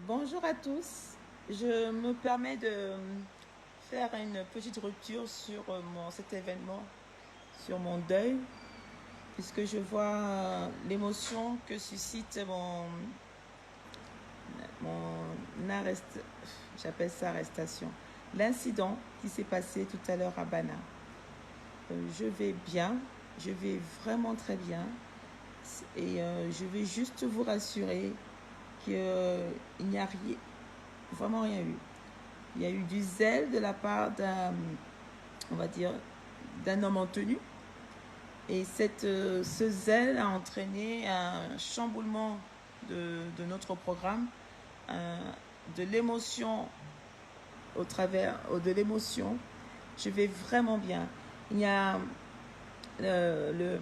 Bonjour à tous. Je me permets de faire une petite rupture sur cet événement, sur mon deuil, puisque je vois l'émotion que suscite mon j'appelle ça arrestation, l'incident qui s'est passé tout à l'heure à Bana. Je vais bien, je vais vraiment très bien, et je vais juste vous rassurer qu'il n'y a rien, vraiment rien eu. Il y a eu du zèle de la part on va dire, d'un homme en tenue. Et ce zèle a entraîné un chamboulement de notre programme, de l'émotion au travers de l'émotion. Je vais vraiment bien. Il y a je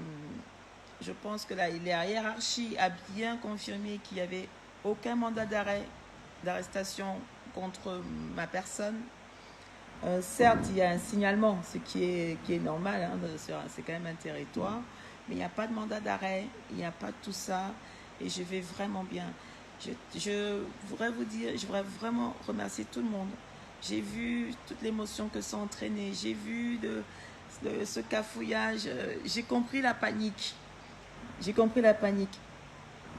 pense que la hiérarchie a bien confirmé qu'il n'y avait aucun mandat d'arrestation contre ma personne. Certes, il y a un signalement, ce qui est normal, hein, c'est quand même un territoire, mais il n'y a pas de mandat d'arrêt, il n'y a pas de tout ça, et je vais vraiment bien. Je voudrais vraiment remercier tout le monde. J'ai vu toute l'émotion que ça a entraîné, j'ai vu ce cafouillage, j'ai compris la panique. J'ai compris la panique.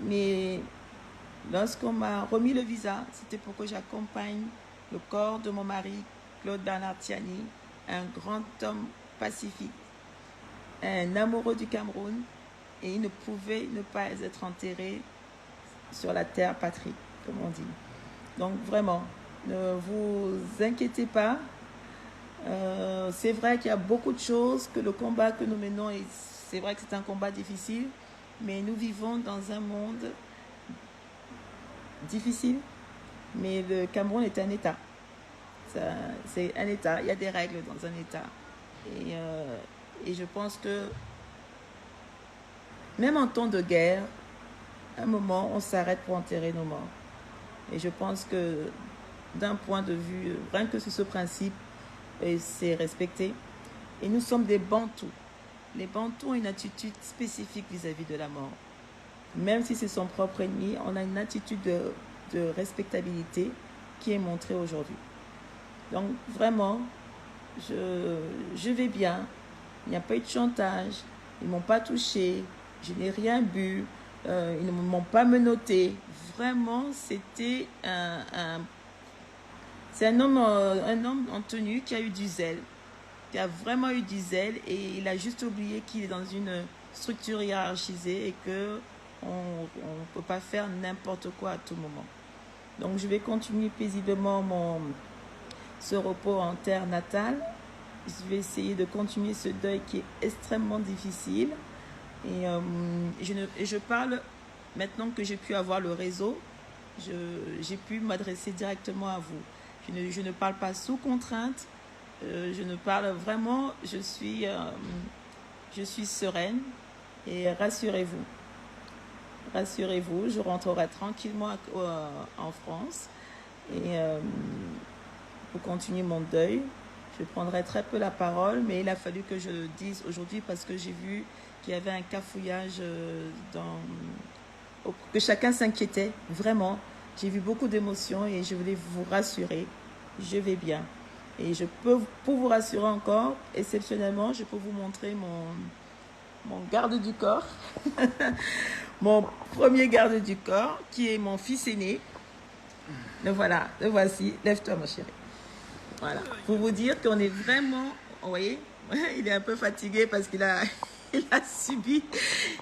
Mais lorsqu'on m'a remis le visa, c'était pour que j'accompagne le corps de mon mari, Claude Bernard Tiani, un grand homme pacifique, un amoureux du Cameroun, et il ne pouvait ne pas être enterré sur la terre patrie, comme on dit. Donc vraiment, ne vous inquiétez pas. C'est vrai qu'il y a beaucoup de choses, que le combat que nous menons, c'est vrai que c'est un combat difficile, mais nous vivons dans un monde difficile, mais le Cameroun est un État. C'est un État, il y a des règles dans un État. Et je pense que même en temps de guerre, à un moment, on s'arrête pour enterrer nos morts. Et je pense que d'un point de vue, rien que sur ce principe, c'est respecté. Et nous sommes des Bantous. Les Bantous ont une attitude spécifique vis-à-vis de la mort. Même si c'est son propre ennemi, on a une attitude de respectabilité qui est montrée aujourd'hui. Donc vraiment, je vais bien. Il n'y a pas eu de chantage. Ils ne m'ont pas touché. Je n'ai rien bu. Ils ne m'ont pas menotté. Vraiment, c'est un homme en tenue qui a eu du zèle. Qui a vraiment eu du zèle. Et il a juste oublié qu'il est dans une structure hiérarchisée et qu'on ne peut pas faire n'importe quoi à tout moment. Donc je vais continuer paisiblement ce repos en terre natale. Je vais essayer de continuer ce deuil qui est extrêmement difficile. Et je parle maintenant que j'ai pu avoir le réseau. J'ai pu m'adresser directement à vous. Je ne parle pas sous contrainte. Je ne parle vraiment. Je suis sereine. Et rassurez-vous. Rassurez-vous, je rentrerai tranquillement en France. Et pour continuer mon deuil. Je prendrai très peu la parole, mais il a fallu que je le dise aujourd'hui parce que j'ai vu qu'il y avait un cafouillage que chacun s'inquiétait, vraiment. J'ai vu beaucoup d'émotions et je voulais vous rassurer, je vais bien. Et pour vous rassurer encore, exceptionnellement, je peux vous montrer mon garde du corps, mon premier garde du corps, qui est mon fils aîné. Le voilà, le voici. Lève-toi, mon chéri. Voilà. Pour vous dire qu'on est vraiment, vous voyez, il est un peu fatigué parce qu'il a,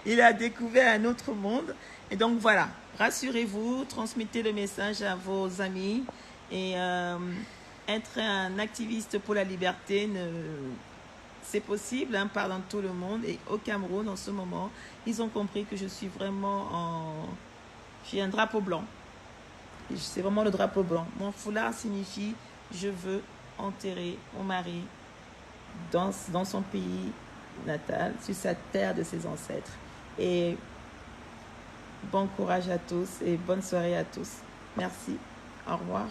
il a découvert un autre monde. Et donc voilà, rassurez-vous, transmettez le message à vos amis et être un activiste pour la liberté, c'est possible, hein, par dans tout le monde. Et au Cameroun, en ce moment, ils ont compris que je suis vraiment j'ai un drapeau blanc. C'est vraiment le drapeau blanc. Mon foulard signifie je veux enterrer mon mari dans son pays natal, sur sa terre de ses ancêtres. Et bon courage à tous et bonne soirée à tous. Merci. Au revoir.